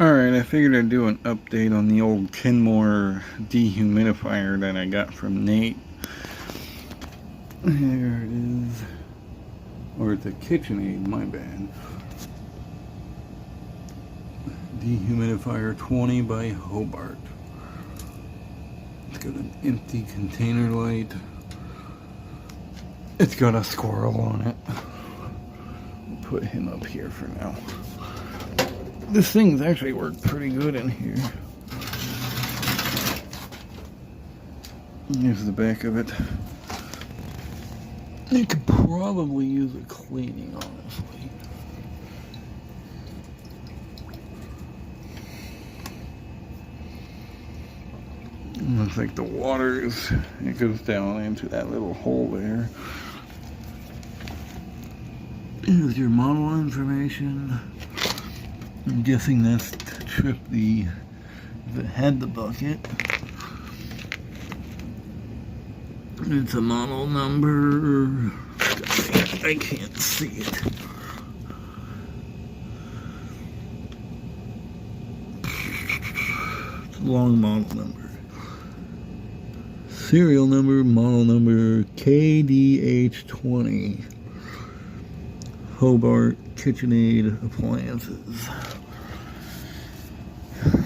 Alright, I figured I'd do an update on the old Kenmore dehumidifier that I got from Nate. There it is. Or it's a KPH-20, my bad. Dehumidifier 20 by Hobart. It's got an empty container light. It's got a squirrel on it. We'll put him up here for now. This thing's actually worked pretty good in here. Here's the back of it. It could probably use a cleaning, honestly. Looks like the water it goes down into that little hole there. Here's your model information. I'm guessing that's to trip if it had the bucket. It's a model number. I can't see it. It's a long model number. Serial number, model number KPH-20. Hobart KitchenAid appliances.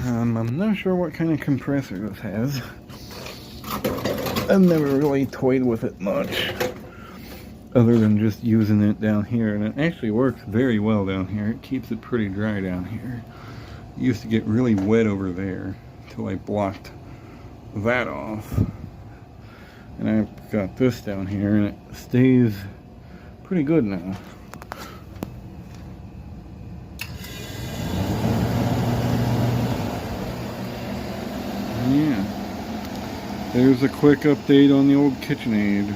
I'm not sure what kind of compressor this has. I've never really toyed with it much, other than just using it down here, and it actually works very well down here. It keeps it pretty dry down here. It used to get really wet over there until I blocked that off, and I've got this down here, and it stays pretty good now. Yeah, there's a quick update on the old KitchenAid.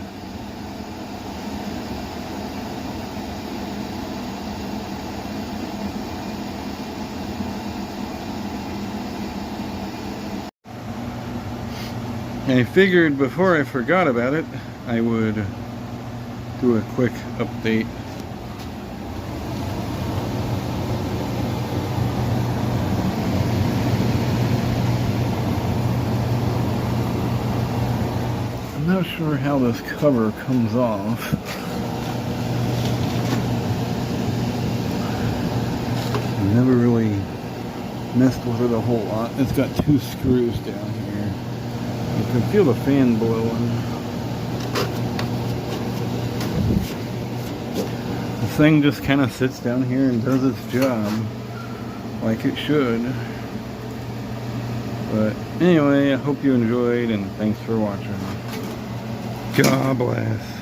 I figured before I forgot about it, I would do a quick update. I'm not sure how this cover comes off. I've never really messed with it a whole lot. It's got two screws down here. You can feel the fan blowing. This thing just kind of sits down here and does its job like it should. But anyway, I hope you enjoyed, and thanks for watching. God bless.